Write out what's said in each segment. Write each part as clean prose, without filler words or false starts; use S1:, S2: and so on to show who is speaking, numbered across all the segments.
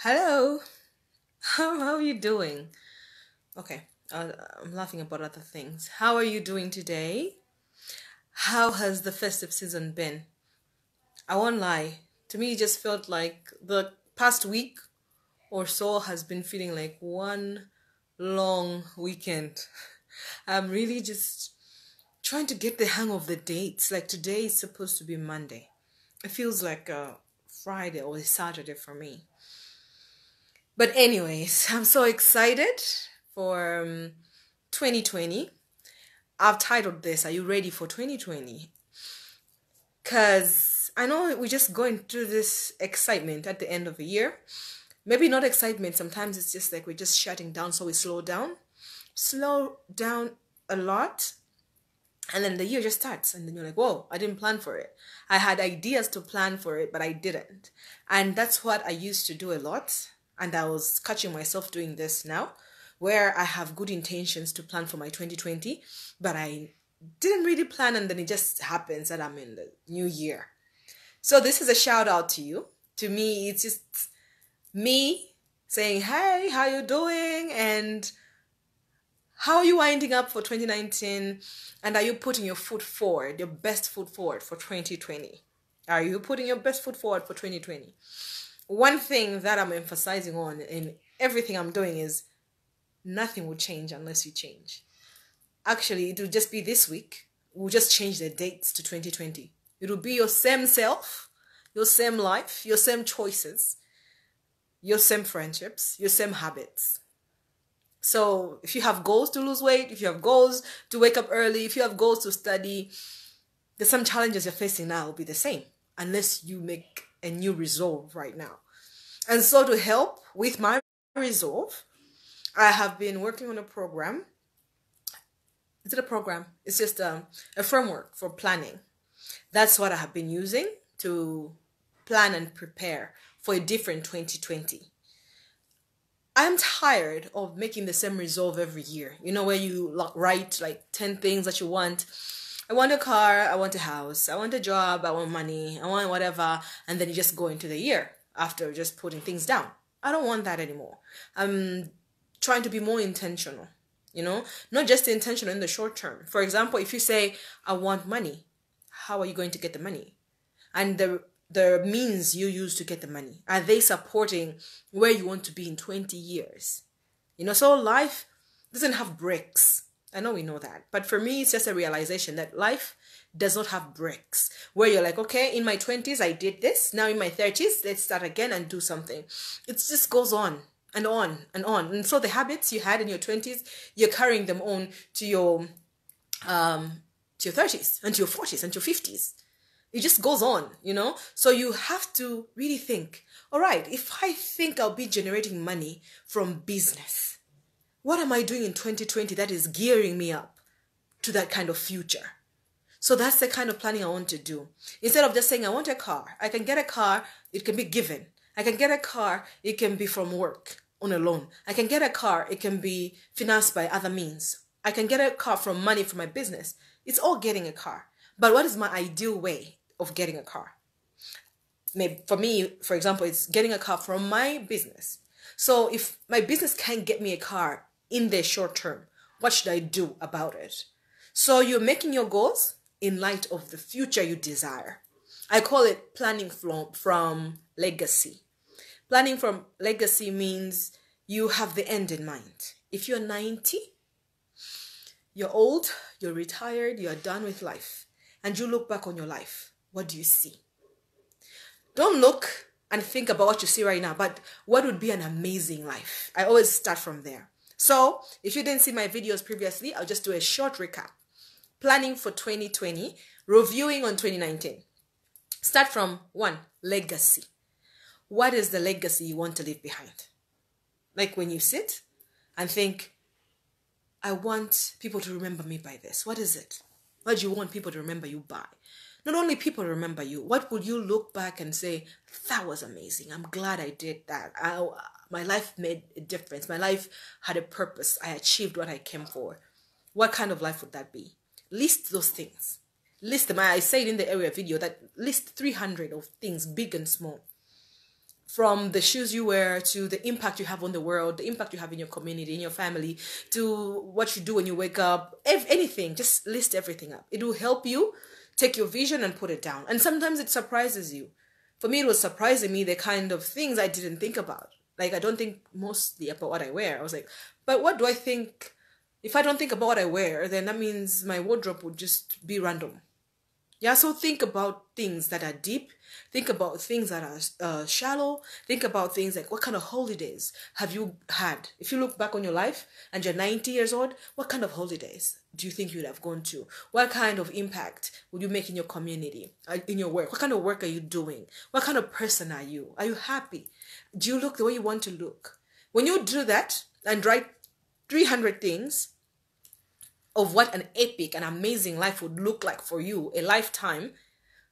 S1: Hello, how are you doing? Okay, I'm laughing about other things. How are you doing today? How has the festive season been? I won't lie. To me, it just felt like the past week or so has been feeling like one long weekend. I'm really just trying to get the hang of the dates. Like today is supposed to be Monday. It feels like a Friday or a Saturday for me. But anyways, I'm so excited for 2020. I've titled this, Are You Ready for 2020? Because I know we're just going through this excitement at the end of the year. Maybe not excitement, sometimes it's just like we're just shutting down, so we slow down. Slow down a lot, and then the year just starts, and then you're like, whoa, I didn't plan for it. I had ideas to plan for it, but I didn't. And that's what I used to do a lot. And I was catching myself doing this now, where I have good intentions to plan for my 2020, but I didn't really plan, and then it just happens that I'm in the new year. So this is a shout out to you. To me, it's just me saying, hey, how you doing? And how are you winding up for 2019? And are you putting your foot forward, your best foot forward for 2020? Are you putting your best foot forward for 2020? One thing that I'm emphasizing on in everything I'm doing is nothing will change unless you change. Actually, it will just be this week. We'll just change the dates to 2020. It will be your same self, your same life, your same choices, your same friendships, your same habits. So if you have goals to lose weight, if you have goals to wake up early, if you have goals to study, there's some challenges you're facing now will be the same unless you make a new resolve right now. And so to help with my resolve, I have been working on a program. Is it a program? It's just a framework for planning. That's what I have been using to plan and prepare for a different 2020. I'm tired of making the same resolve every year. You know, where you write like 10 things that you want. I want a car, I want a house, I want a job, I want money, I want whatever. And then you just go into the year after just putting things down. I don't want that anymore. I'm trying to be more intentional, you know, not just intentional in the short term. For example, if you say, I want money, how are you going to get the money? And the means you use to get the money, are they supporting where you want to be in 20 years? You know, so life doesn't have breaks. I know we know that, but for me it's just a realization that life does not have breaks where you're like, okay, in my 20s I did this, now in my 30s let's start again and do something. It just goes on and on and on. And so the habits you had in your 20s, you're carrying them on to your 30s and to your 40s and to your 50s. It just goes on, you know? So you have to really think, all right, if I think I'll be generating money from business, what am I doing in 2020 that is gearing me up to that kind of future? So that's the kind of planning I want to do. Instead of just saying, I want a car, I can get a car, it can be given. I can get a car, it can be from work on a loan. I can get a car, it can be financed by other means. I can get a car from money from my business. It's all getting a car. But what is my ideal way of getting a car? Maybe for me, for example, it's getting a car from my business. So if my business can't get me a car in the short term, what should I do about it? So you're making your goals in light of the future you desire. I call it planning from legacy. Planning from legacy means you have the end in mind. If you're 90, you're old, you're retired, you're done with life, and you look back on your life, what do you see? Don't look and think about what you see right now, but what would be an amazing life? I always start from there. So if you didn't see my videos previously, I'll just do a short recap. Planning for 2020, reviewing on 2019. Start from 1, legacy. What is the legacy you want to leave behind? Like when you sit and think, I want people to remember me by this. What is it? What do you want people to remember you by? Not only people remember you, what would you look back and say, that was amazing. I'm glad I did that. My life made a difference. My life had a purpose. I achieved what I came for. What kind of life would that be? List those things. List them. I said in the area video that list 300 of things, big and small. from the shoes you wear to the impact you have on the world, the impact you have in your community, in your family, to what you do when you wake up, anything, just list everything up. It will help you take your vision and put it down. And sometimes it surprises you. For me, it was surprising me the kind of things I didn't think about. Like, I don't think mostly about what I wear. I was like, but what do I think? If I don't think about what I wear, then that means my wardrobe would just be random. Yeah, so think about things that are deep. Think about things that are shallow. Think about things like, what kind of holidays have you had? If you look back on your life and you're 90 years old, what kind of holidays do you think you'd have gone to? What kind of impact would you make in your community, in your work? What kind of work are you doing? What kind of person are you? Are you happy? Do you look the way you want to look? When you do that and write 300 things of what an epic and amazing life would look like for you, a lifetime,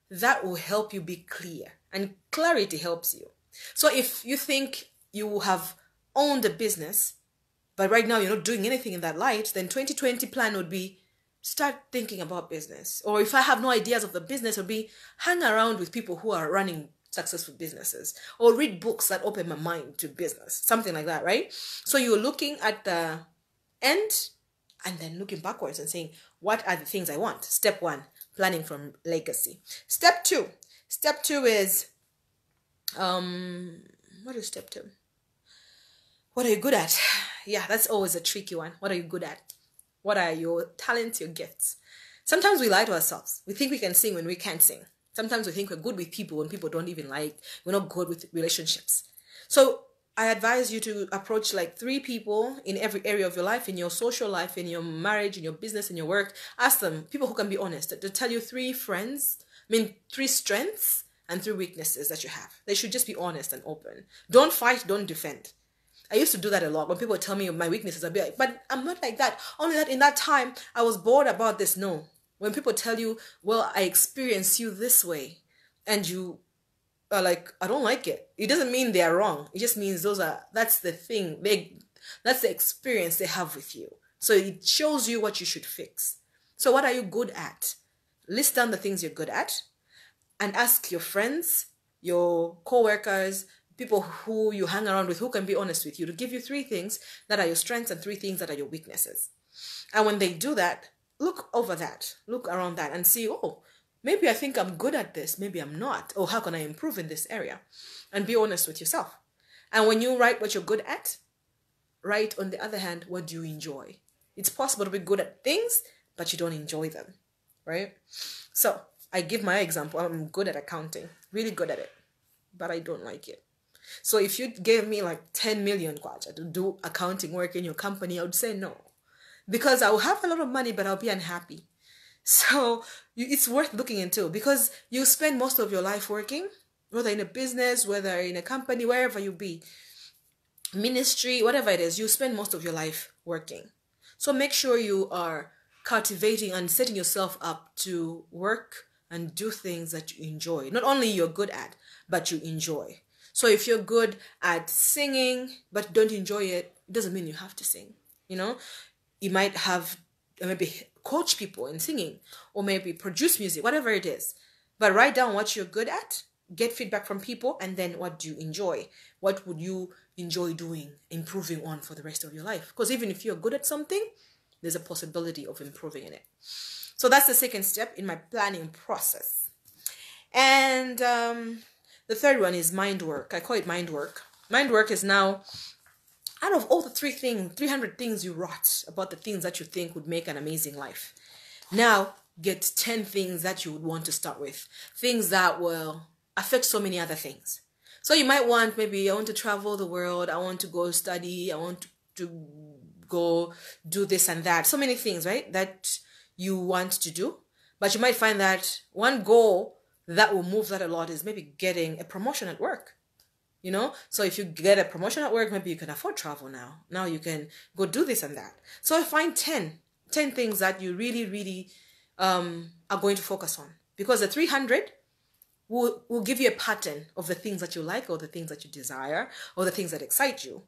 S1: that will help you be clear. And clarity helps you. So if you think you have owned a business, but right now you're not doing anything in that light, then 2020 plan would be start thinking about business. Or if I have no ideas of the business, it would be hang around with people who are running successful businesses, or read books that open my mind to business, something like that, right? So you're looking at the end and then looking backwards and saying, what are the things I want? Step 1, planning from legacy. Step 2 is, what is step 2? What are you good at? Yeah, that's always a tricky one. What are you good at? What are your talents, your gifts? Sometimes we lie to ourselves. We think we can sing when we can't sing. Sometimes we think we're good with people when people don't even like, we're not good with relationships. So I advise you to approach like 3 people in every area of your life, in your social life, in your marriage, in your business, in your work. Ask them, people who can be honest, to tell you 3 strengths and 3 weaknesses that you have. They should just be honest and open. Don't fight, don't defend. I used to do that a lot. When people tell me my weaknesses, I'll be like, but I'm not like that. Only that in that time, I was bored about this. No. When people tell you, well, I experience you this way, and you are like, I don't like it, it doesn't mean they are wrong. It just means that's the thing. That's the experience they have with you. So it shows you what you should fix. So what are you good at? List down the things you're good at and ask your friends, your co-workers, people who you hang around with, who can be honest with you, to give you 3 things that are your strengths and 3 things that are your weaknesses. And when they do that, look over that, look around that and see, oh, maybe I think I'm good at this, maybe I'm not. Or how can I improve in this area? And be honest with yourself. And when you write what you're good at, write, on the other hand, what do you enjoy? It's possible to be good at things, but you don't enjoy them, right? So I give my example. I'm good at accounting, really good at it, but I don't like it. So if you gave me like 10 million kwacha to do accounting work in your company, I would say no. Because I'll have a lot of money, but I'll be unhappy. So it's worth looking into, because you spend most of your life working, whether in a business, whether in a company, wherever you be, ministry, whatever it is, you spend most of your life working. So make sure you are cultivating and setting yourself up to work and do things that you enjoy. Not only you're good at, but you enjoy. So if you're good at singing, but don't enjoy it, it doesn't mean you have to sing. You know, you might have maybe coach people in singing, or maybe produce music, whatever it is. But write down what you're good at, get feedback from people, and then what do you enjoy? What would you enjoy doing, improving on for the rest of your life? Because even if you're good at something, there's a possibility of improving in it. So that's the second step in my planning process. And the third one is mind work. I call it mind work. Mind work is now, out of all the 300 things you wrote about the things that you think would make an amazing life, now get 10 things that you would want to start with. Things that will affect so many other things. So you might want, maybe I want to travel the world, I want to go study, I want to go do this and that. So many things, right, that you want to do. But you might find that one goal that will move that a lot is maybe getting a promotion at work. You know, so if you get a promotion at work, maybe you can afford travel now. Now you can go do this and that. So I find 10 things that you really are going to focus on. Because the 300 will give you a pattern of the things that you like, or the things that you desire, or the things that excite you.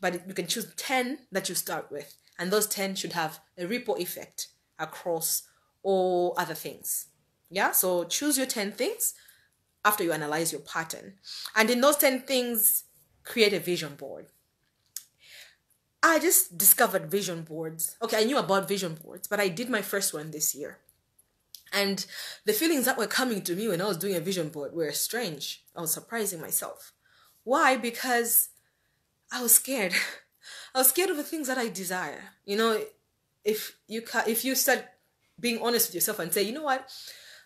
S1: But you can choose 10 that you start with. And those 10 should have a ripple effect across all other things. Yeah, so choose your 10 things. after you analyze your pattern. And in those 10 things, create a vision board. I just discovered vision boards. Okay, I knew about vision boards, but I did my first one this year. And the feelings that were coming to me when I was doing a vision board were strange. I was surprising myself. Why? Because I was scared. I was scared of the things that I desire. You know, if you start being honest with yourself and say, you know what,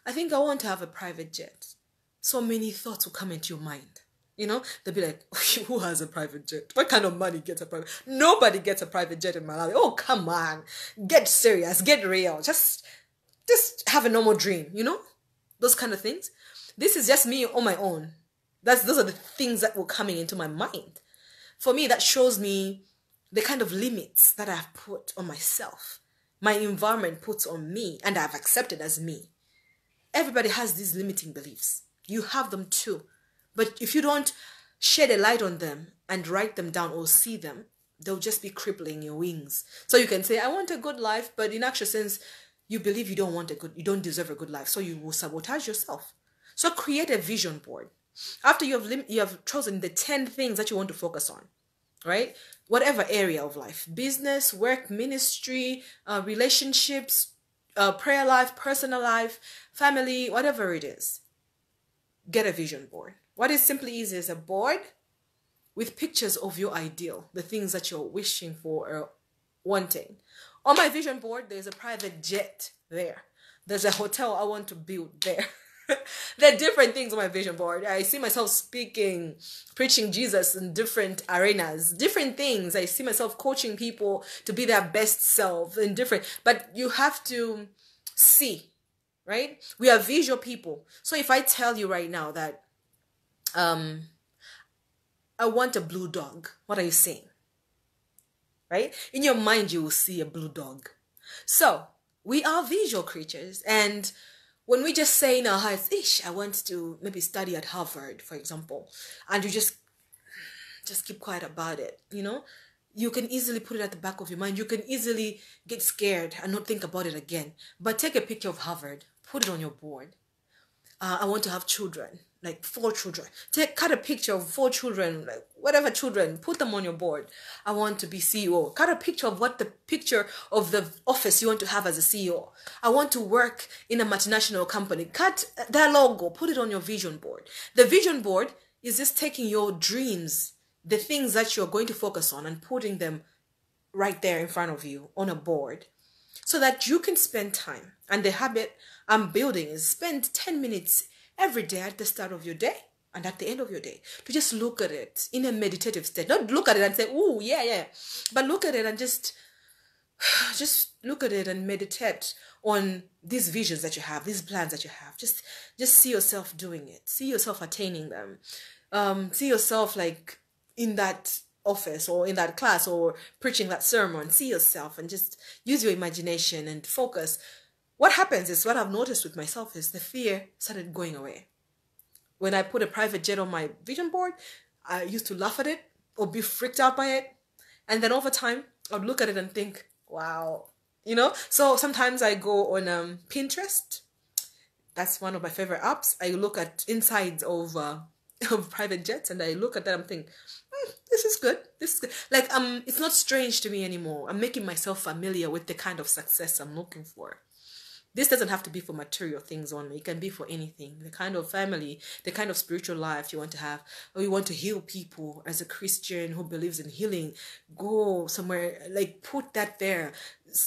S1: I think I want to have a private jet. So many thoughts will come into your mind. You know, they'll be like, who has a private jet? What kind of money gets a private? Nobody gets a private jet in Malawi. Oh, come on. Get serious. Get real. Just have a normal dream, you know? Those kind of things. This is just me on my own. Those are the things that were coming into my mind. For me, that shows me the kind of limits that I've put on myself. My environment puts on me, and I've accepted as me. Everybody has these limiting beliefs. You have them too. But if you don't shed a light on them and write them down or see them, they'll just be crippling your wings. So you can say, I want a good life, but in actual sense, you believe you don't deserve a good life. So you will sabotage yourself. So create a vision board. After you have chosen the 10 things that you want to focus on, right? Whatever area of life, business, work, ministry, relationships, prayer life, personal life, family, whatever it is, get a vision board. What is simply easy is a board with pictures of your ideal, the things that you're wishing for or wanting. On my vision board, there's a private jet there. There's a hotel I want to build there. There are different things on my vision board. I see myself speaking, preaching Jesus in different arenas, different things. I see myself coaching people to be their best self in different, but you have to see, right? We are visual people. So if I tell you right now that I want a blue dog, what are you saying? Right? In your mind, you will see a blue dog. So we are visual creatures. And when we just say in our hearts, I want to maybe study at Harvard, for example, and you just keep quiet about it, you know, you can easily put it at the back of your mind. You can easily get scared and not think about it again. But take a picture of Harvard, put it on your board. I want to have children, like 4 children. Cut a picture of 4 children, like whatever children, put them on your board. I want to be CEO. Cut a picture of the picture of the office you want to have as a CEO. I want to work in a multinational company. Cut their logo, put it on your vision board. The vision board is just taking your dreams, the things that you're going to focus on, and putting them right there in front of you on a board so that you can spend time. And the habit I'm building is spend 10 minutes every day at the start of your day and at the end of your day to just look at it in a meditative state. Not look at it and say, "Ooh, yeah," but look at it and just look at it and meditate on these visions that you have, these plans that you have. Just see yourself doing it. See yourself attaining them. See yourself like in that office or in that class or preaching that sermon. See yourself and just use your imagination and focus. What happens is, what I've noticed with myself is the fear started going away. When I put a private jet on my vision board, I used to laugh at it or be freaked out by it. And then over time, I'd look at it and think, wow, you know? So sometimes I go on Pinterest. That's one of my favorite apps. I look at insides of private jets and I look at that and think, this is good. This is good. Like, it's not strange to me anymore. I'm making myself familiar with the kind of success I'm looking for. This doesn't have to be for material things only. It can be for anything. The kind of family, the kind of spiritual life you want to have, or you want to heal people as a Christian who believes in healing. Go somewhere, like put that there.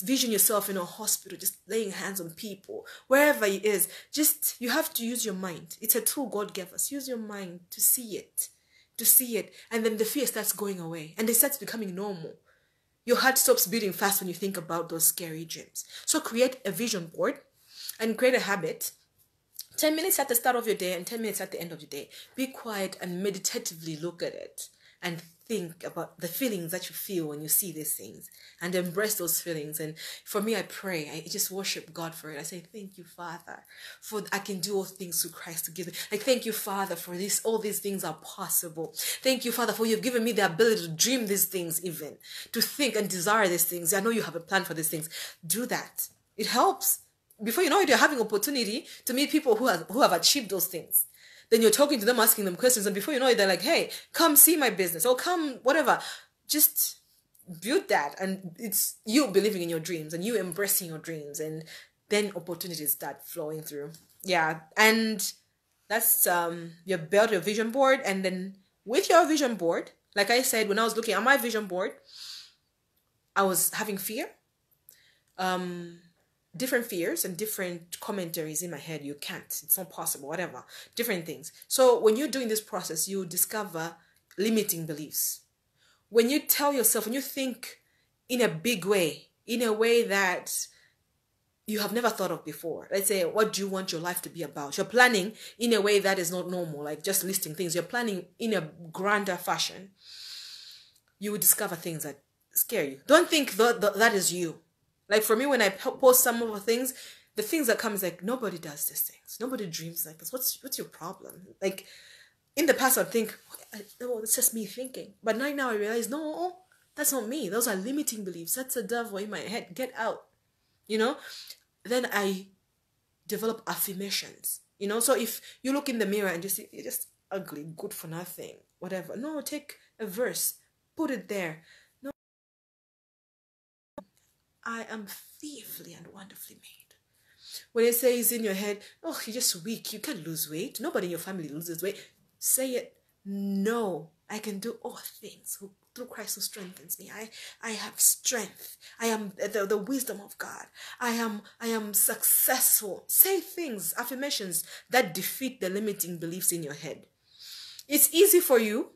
S1: Vision yourself in a hospital, just laying hands on people. Wherever it is, just, you have to use your mind. It's a tool God gave us. Use your mind to see it. And then the fear starts going away. And it starts becoming normal. Your heart stops beating fast when you think about those scary dreams. So create a vision board and create a habit. 10 minutes at the start of your day and 10 minutes at the end of your day. Be quiet and meditatively look at it and think about the feelings that you feel when you see these things and embrace those feelings. And for me, I pray. I just worship God for it. I say, thank you, Father, for I can do all things through Christ to give me. Like, thank you, Father, for this. All these things are possible. Thank you, Father, for you've given me the ability to dream these things, even to think and desire these things. I know you have a plan for these things. Do that. It helps. Before you know it, you're having opportunity to meet people who have achieved those things. Then you're talking to them, asking them questions, and before you know it, they're like, hey, come see my business, or come whatever. Just build that, and it's you believing in your dreams and you embracing your dreams, and then opportunities start flowing through. Yeah, and that's you build your vision board, and then with your vision board, like I said, when I was looking at my vision board, I was having fear, different fears and different commentaries in my head. You can't, it's not possible, whatever, different things. So when you're doing this process, you discover limiting beliefs. When you tell yourself, when you think in a big way, in a way that you have never thought of before. Let's say, what do you want your life to be about? You're planning in a way that is not normal, like just listing things. You're planning in a grander fashion. You will discover things that scare you. Don't think that is you. Like for me, when I post some of the things that come is like, nobody does these things. Nobody dreams like this. What's your problem? Like in the past, I'd think, oh, it's just me thinking. But right now I realize, no, that's not me. Those are limiting beliefs. That's a devil in my head. Get out. You know? Then I develop affirmations. You know? So if you look in the mirror and you see, you're just ugly, good for nothing, whatever. No, take a verse. Put it there. No. I am fearfully and wonderfully made. When it says in your head, oh, you're just weak, you can't lose weight. Nobody in your family loses weight. Say it. No, I can do all things through Christ who strengthens me. I have strength. I am the wisdom of God. I am successful. Say things, affirmations that defeat the limiting beliefs in your head. It's easy for you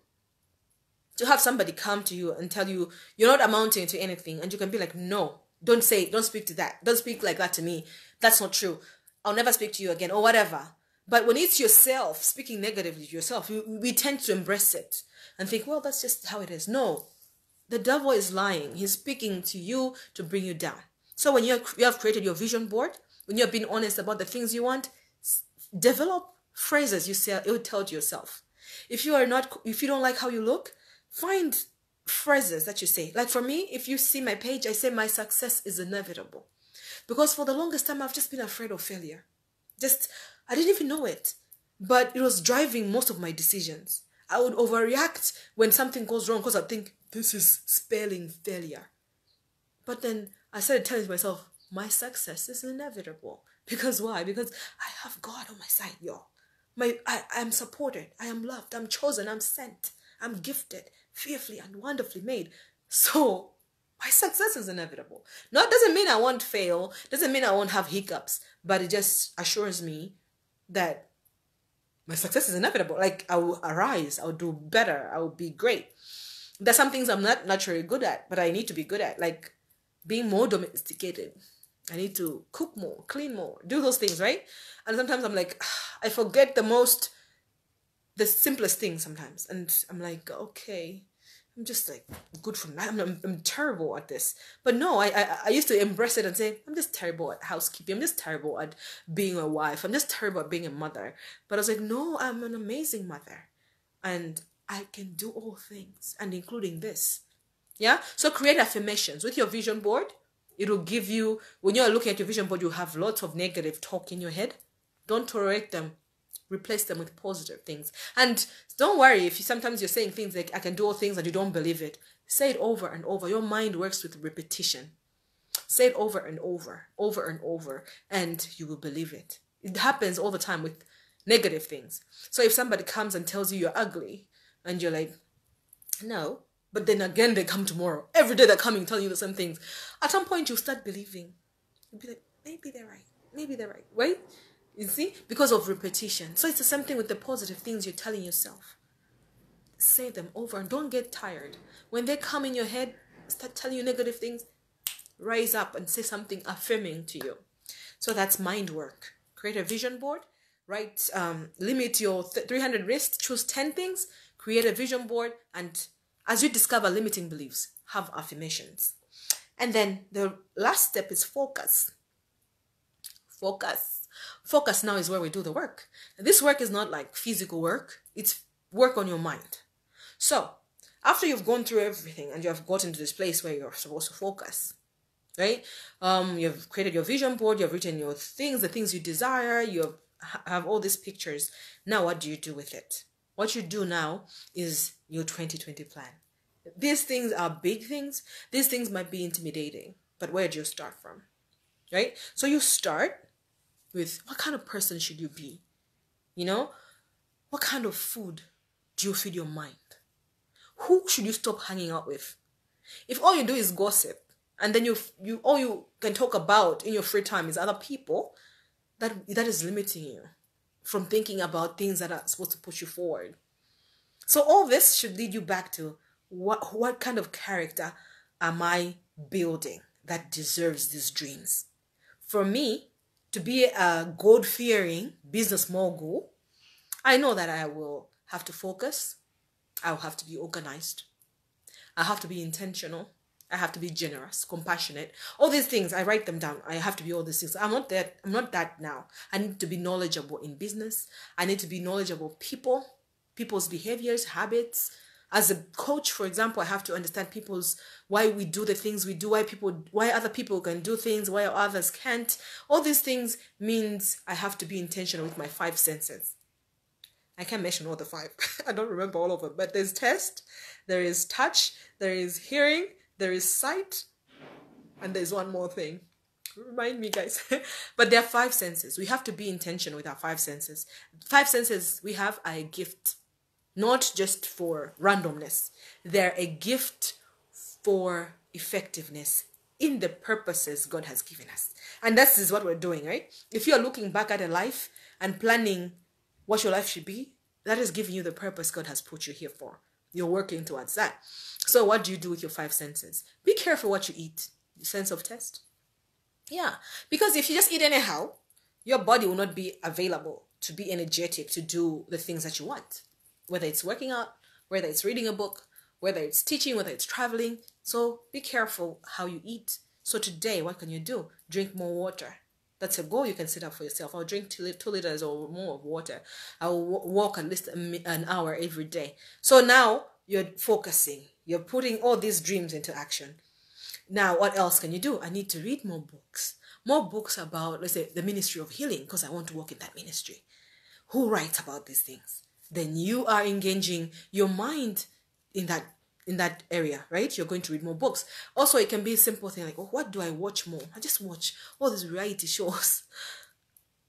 S1: to have somebody come to you and tell you you're not amounting to anything, and you can be like, no, don't say it, don't speak to that, don't speak like that to me, that's not true, I'll never speak to you again, or whatever. But when it's yourself speaking negatively to yourself, we tend to embrace it and think, well, that's just how it is. No, the devil is lying. He's speaking to you to bring you down. So when you have created your vision board, when you're being honest about the things you want, develop phrases you tell to yourself. If you don't like how you look, find phrases that you say. Like for me, if you see my page, I say my success is inevitable. Because for the longest time, I've just been afraid of failure. I didn't even know it. But it was driving most of my decisions. I would overreact when something goes wrong because I think, this is spelling failure. But then I started telling myself, my success is inevitable. Because why? Because I have God on my side, y'all. I'm supported. I am loved. I'm chosen. I'm sent. I'm gifted, fearfully and wonderfully made. So my success is inevitable. No, it doesn't mean I won't fail. Doesn't mean I won't have hiccups. But it just assures me that my success is inevitable. Like I will arise. I'll do better. I will be great. There's some things I'm not naturally good at, but I need to be good at. Like being more domesticated. I need to cook more, clean more, do those things, right? And sometimes I'm like, I forget the simplest things sometimes. And I'm like, okay, I'm just like good for that. I'm terrible at this. But no, I used to embrace it and say, I'm just terrible at housekeeping. I'm just terrible at being a wife. I'm just terrible at being a mother. But I was like, no, I'm an amazing mother. And I can do all things, and including this. Yeah? So create affirmations with your vision board. It will give you, when you're looking at your vision board, you have lots of negative talk in your head. Don't tolerate them. Replace them with positive things. And don't worry if sometimes you're saying things like, I can do all things, and you don't believe it. Say it over and over. Your mind works with repetition. Say it over and over and over, and you will believe it. It happens all the time with negative things. So if somebody comes and tells you you're ugly, and you're like, no, but then again they come tomorrow. Every day they're coming telling you the same things. At some point you'll start believing. You'll be like, maybe they're right. Maybe they're right. Right? You see? Because of repetition. So it's the same thing with the positive things you're telling yourself. Say them over and don't get tired. When they come in your head, start telling you negative things, rise up and say something affirming to you. So that's mind work. Create a vision board. Write, limit your 300 lists. Choose 10 things. Create a vision board. And as you discover limiting beliefs, have affirmations. And then the last step is focus. Focus now is where we do the work. This work is not like physical work. It's work on your mind. So after you've gone through everything and you have gotten to this place where you're supposed to focus, right? You've created your vision board. You've written your things, the things you desire. You've have all these pictures. Now, what do you do with it? What you do now is your 2020 plan. These things are big things. These things might be intimidating, but where do you start from? Right? So you start with, what kind of person should you be? You know, what kind of food do you feed your mind? Who should you stop hanging out with? If all you do is gossip, and then you all you can talk about in your free time is other people, that is limiting you from thinking about things that are supposed to push you forward. So all this should lead you back to what kind of character am I building that deserves these dreams? For me, to be a God-fearing business mogul, I know that I will have to focus. I'll have to be organized. I have to be intentional. I have to be generous, compassionate. All these things, I write them down. I have to be all these things. I'm not that now. I need to be knowledgeable in business. I need to be knowledgeable people's behaviors, habits. As a coach, for example, I have to understand why we do the things we do, why other people can do things, why others can't. All these things means I have to be intentional with my 5 senses. I can't mention all the 5. I don't remember all of them, but there's taste, there is touch, there is hearing, there is sight, and there's one more thing. Remind me, guys. But there are 5 senses. We have to be intentional with our 5 senses. 5 senses we have are a gift, not just for randomness. They're a gift for effectiveness in the purposes God has given us. And this is what we're doing, right? If you're looking back at a life and planning what your life should be, that is giving you the purpose God has put you here for. You're working towards that. So what do you do with your 5 senses? Be careful what you eat. The sense of taste. Yeah. Because if you just eat anyhow, your body will not be available to be energetic to do the things that you want. Whether it's working out, whether it's reading a book, whether it's teaching, whether it's traveling. So be careful how you eat. So today, what can you do? Drink more water. That's a goal you can set up for yourself. I'll drink 2 liters or more of water. I'll walk at least an hour every day. So now you're focusing. You're putting all these dreams into action. Now, what else can you do? I need to read more books. More books about, let's say, the ministry of healing, because I want to work in that ministry. Who writes about these things? Then you are engaging your mind in that area, right? You're going to read more books. Also, it can be a simple thing like, oh, what do I watch more? I just watch all these reality shows.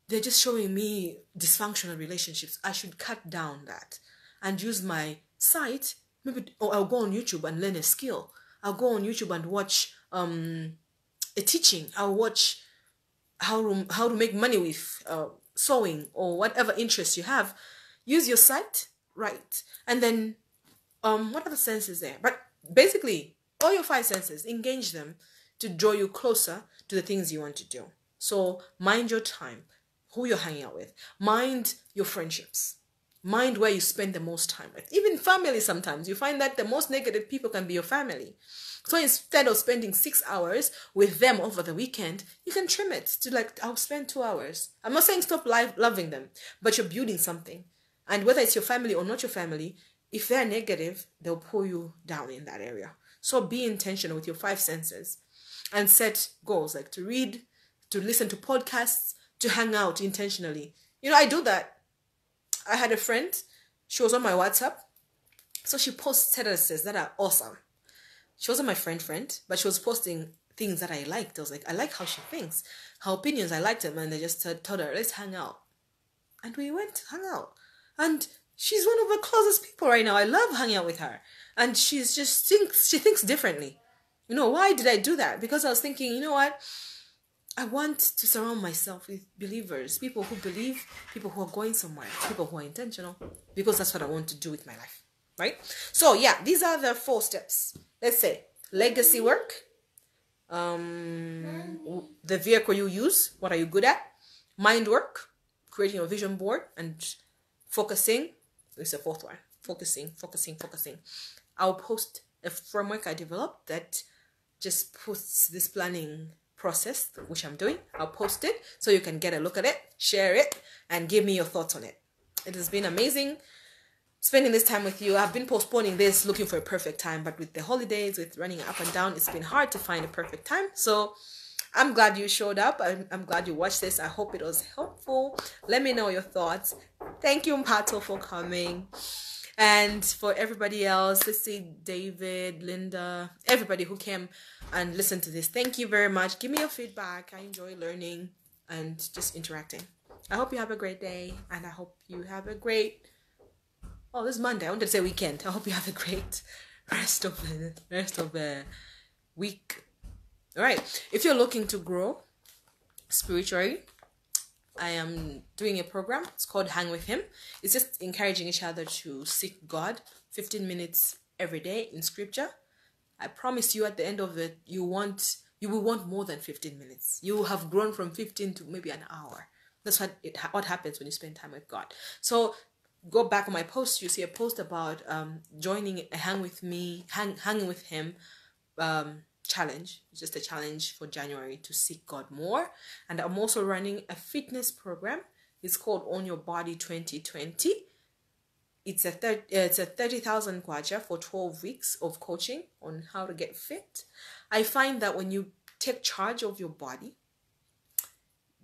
S1: They're just showing me dysfunctional relationships. I should cut down that and use my sight. Maybe, or I'll go on YouTube and learn a skill. I'll go on YouTube and watch a teaching. I'll watch how to make money with sewing or whatever interest you have. Use your sight, right? And then, what other senses there? But basically, all your 5 senses, engage them to draw you closer to the things you want to do. So mind your time, who you're hanging out with. Mind your friendships. Mind where you spend the most time with. Even family sometimes. You find that the most negative people can be your family. So instead of spending 6 hours with them over the weekend, you can trim it to like, I'll spend 2 hours. I'm not saying stop loving them, but you're building something. And whether it's your family or not your family, if they're negative, they'll pull you down in that area. So be intentional with your 5 senses and set goals like to read, to listen to podcasts, to hang out intentionally. You know, I do that. I had a friend, she was on my WhatsApp. So she posts statuses that are awesome. She wasn't my friend, but she was posting things that I liked. I was like, I like how she thinks. Her opinions, I liked them. And I just told her, let's hang out. And we went, hung out. And she's one of the closest people right now. I love hanging out with her. And she thinks differently. You know, why did I do that? Because I was thinking, you know what? I want to surround myself with believers, people who believe, people who are going somewhere, people who are intentional, because that's what I want to do with my life, right? So yeah, these are the 4 steps. Let's say legacy work, the vehicle you use, what are you good at? Mind work, creating a vision board and focusing. It's the 4th one. Focusing. I'll post a framework I developed that just puts this planning process, which I'm doing. I'll post it so you can get a look at it, share it, and give me your thoughts on it. It has been amazing spending this time with you. I've been postponing this, looking for a perfect time, but with the holidays, with running up and down, it's been hard to find a perfect time. So I'm glad you showed up. I'm glad you watched this. I hope it was helpful. Let me know your thoughts. Thank you, Mpato, for coming. And for everybody else, let's see, David, Linda, everybody who came and listened to this, thank you very much. Give me your feedback. I enjoy learning and just interacting. I hope you have a great day, and I hope you have a great, oh, this is Monday. I wanted to say weekend. I hope you have a great rest of the week. All right. If you're looking to grow spiritually, I am doing a program. It's called Hang With Him. It's just encouraging each other to seek God 15 minutes every day in scripture. I promise you at the end of it, you will want more than 15 minutes. You will have grown from 15 to maybe an hour. That's what happens when you spend time with God. So go back on my post. You see a post about joining a Hanging with Him challenge. It's just a challenge for January to seek God more. And I'm also running a fitness program. It's called Own Your Body 2020. It's a 30,000 kwacha for 12 weeks of coaching on how to get fit. I find that when you take charge of your body,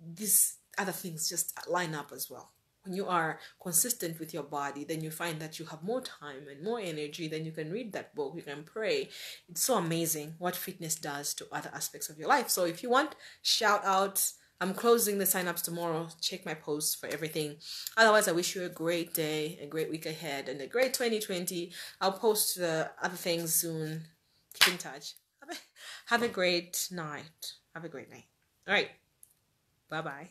S1: these other things just line up as well. When you are consistent with your body, then you find that you have more time and more energy. Then you can read that book, you can pray. It's so amazing what fitness does to other aspects of your life. So if you want shout outs, I'm closing the sign-ups tomorrow. Check my posts for everything. Otherwise, I wish you a great day, a great week ahead, and a great 2020. I'll post the other things soon. Keep in touch. Have a great night. Have a great night. All right. Bye-bye.